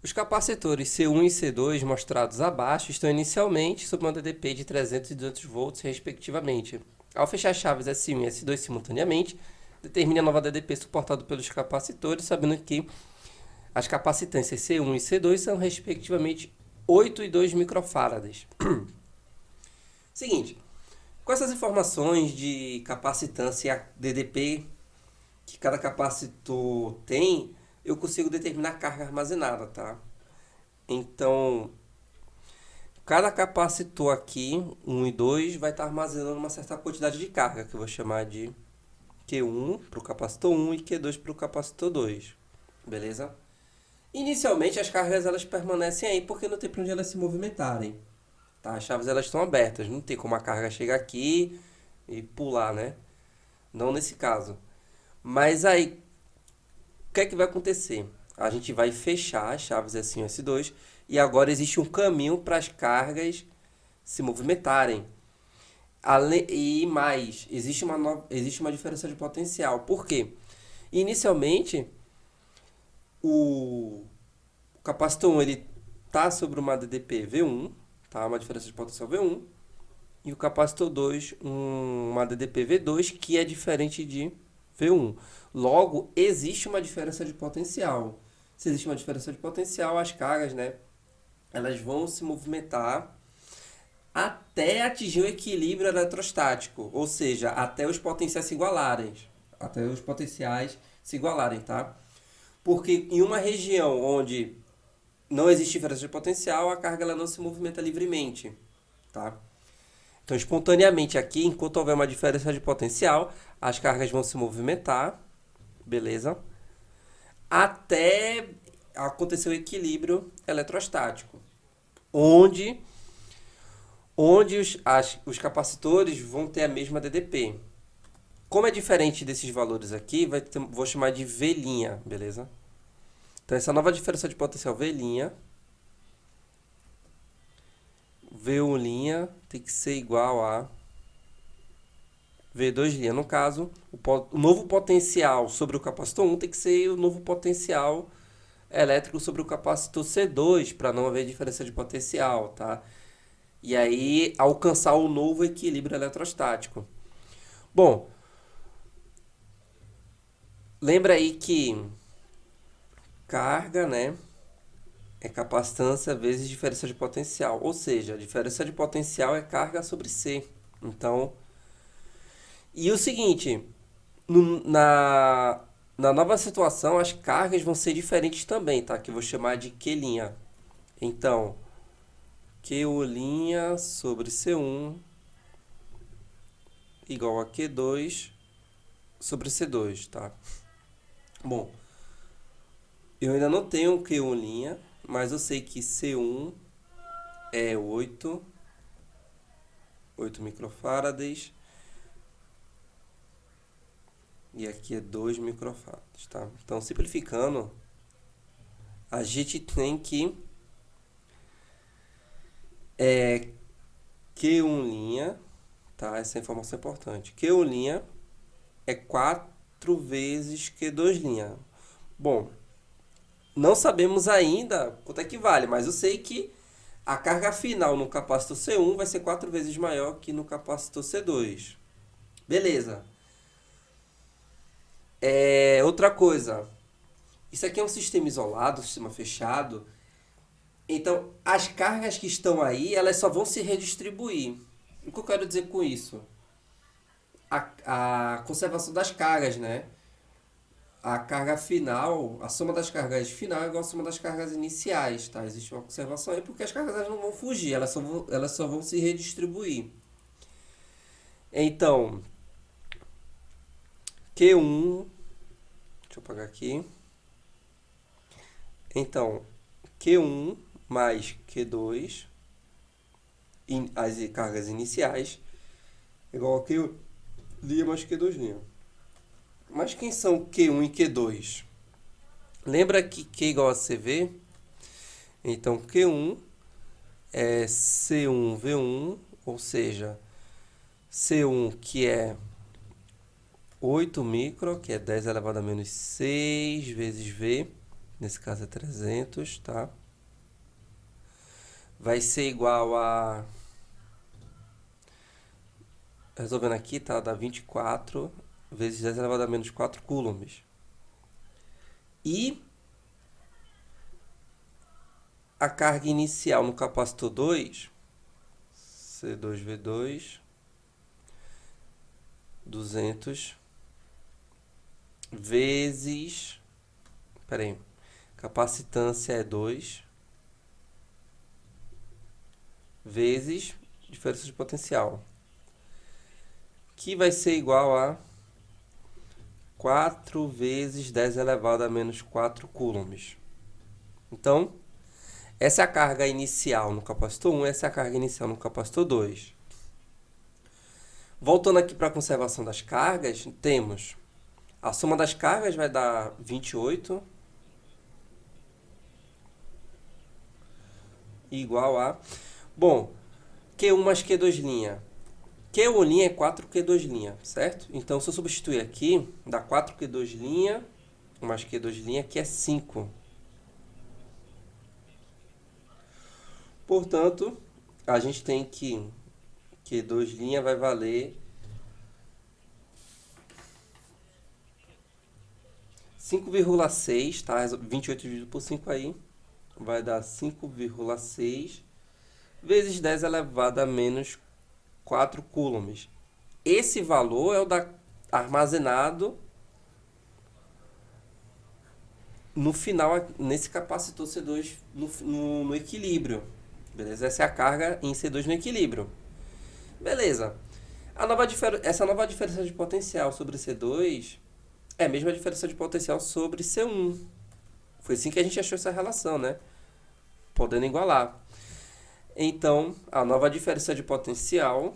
Os capacitores C1 e C2 mostrados abaixo estão inicialmente sob uma DDP de 300 e 200 volts, respectivamente. Ao fechar as chaves S1 e S2 simultaneamente, determine a nova DDP suportada pelos capacitores, sabendo que as capacitâncias C1 e C2 são, respectivamente, 8 e 2 microfarads. Seguinte, com essas informações de capacitância DDP que cada capacitor tem, eu consigo determinar a carga armazenada, tá? Então, cada capacitor aqui, 1 e 2, vai estar armazenando uma certa quantidade de carga, que eu vou chamar de Q1 para o capacitor 1 e Q2 para o capacitor 2. Beleza? Inicialmente, as cargas elas permanecem aí porque não tem para onde elas se movimentarem. Tá? As chaves elas estão abertas, não tem como a carga chegar aqui e pular, né? Não nesse caso. Mas aí, o que é que vai acontecer? A gente vai fechar as chaves S1 e S2 e agora existe um caminho para as cargas se movimentarem. E mais, existe uma diferença de potencial. Por quê? Inicialmente, o capacitor 1 ele está sobre uma DDP V1, tá? Uma diferença de potencial V1, e o capacitor 2 uma DDP V2 que é diferente de V1. Logo, existe uma diferença de potencial. Se existe uma diferença de potencial, as cargas, né, elas vão se movimentar até atingir o equilíbrio eletrostático, ou seja, até os potenciais se igualarem. Até os potenciais se igualarem, tá? Porque em uma região onde não existe diferença de potencial, a carga ela não se movimenta livremente, tá? Então, espontaneamente aqui, enquanto houver uma diferença de potencial, as cargas vão se movimentar, beleza? Até acontecer o equilíbrio eletrostático, onde os capacitores vão ter a mesma DDP. Como é diferente desses valores aqui, vou chamar de V', beleza? Então, essa nova diferença de potencial V', V1' tem que ser igual a V2'. No caso, o novo potencial sobre o capacitor 1 tem que ser o novo potencial elétrico sobre o capacitor C2, para não haver diferença de potencial, tá? E aí alcançar o novo equilíbrio eletrostático. Bom, lembra aí que carga, né, é capacitância vezes diferença de potencial. Ou seja, a diferença de potencial é carga sobre C. Então, e o seguinte, na nova situação, as cargas vão ser diferentes também, tá? Que eu vou chamar de Q'. Então, Q' sobre C1 igual a Q2 sobre C2, tá? Bom, eu ainda não tenho Q', mas eu sei que C1 é 8 microfarads e aqui é 2 microfarads, tá? Então, simplificando, a gente tem que Q1', tá? Essa informação é importante. Q1' é 4 vezes Q2'. Bom, não sabemos ainda quanto é que vale, mas eu sei que a carga final no capacitor C1 vai ser 4 vezes maior que no capacitor C2. Beleza. Outra coisa. Isso aqui é um sistema isolado, um sistema fechado. Então, as cargas que estão aí, elas só vão se redistribuir. O que eu quero dizer com isso? A conservação das cargas, né? A carga final, a soma das cargas final é igual a soma das cargas iniciais, tá? Existe uma conservação aí porque as cargas elas não vão fugir, elas só vão se redistribuir. Então, Q1, deixa eu apagar aqui. Então, Q1 mais Q2, as cargas iniciais, igual a Q' mais Q2'. Mas quem são Q1 e Q2? Lembra que Q igual a CV? Então, Q1 é C1V1, ou seja, C1 que é 8 micro, que é 10 elevado a menos 6 vezes V, nesse caso é 300, tá? Vai ser igual a... Resolvendo aqui, tá? Dá 24 vezes 10 elevado a menos 4 coulombs. E a carga inicial no capacitor 2, C2V2, 200 vezes... Pera aí. Capacitância é 2 vezes diferença de potencial, que vai ser igual a 4 vezes 10 elevado a menos 4 coulombs. Então, essa é a carga inicial no capacitor 1, essa é a carga inicial no capacitor 2. Voltando aqui para a conservação das cargas, temos a soma das cargas vai dar 28, igual a... Bom, Q1 mais Q2'. Q1' é 4Q2', certo? Então, se eu substituir aqui, dá 4Q2' mais Q2', que é 5. Portanto, a gente tem que Q2' vai valer 5,6, tá? 28 dividido por 5 aí, vai dar 5,6 vezes 10 elevado a menos 4 coulombs. Esse valor é o da armazenado no final, nesse capacitor C2 no equilíbrio. Beleza? Essa é a carga em C2 no equilíbrio. Beleza. Essa nova diferença de potencial sobre C2 é a mesma diferença de potencial sobre C1. Foi assim que a gente achou essa relação, né? Podendo igualar. Então, a nova diferença de potencial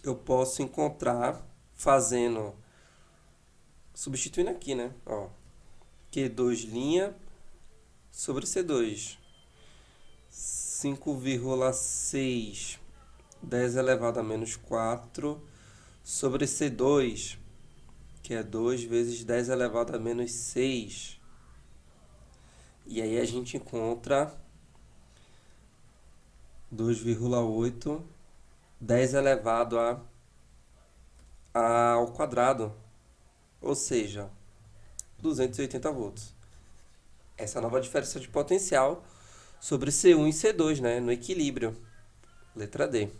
eu posso encontrar substituindo aqui, né? Ó, Q2' sobre C2. 5,6 10 elevado a menos 4 sobre C2, que é 2 vezes 10 elevado a menos 6. E aí a gente encontra 2,8 10 elevado ao quadrado, ou seja, 280 volts. Essa é a nova diferença de potencial sobre C1 e C2, né, no equilíbrio. Letra D.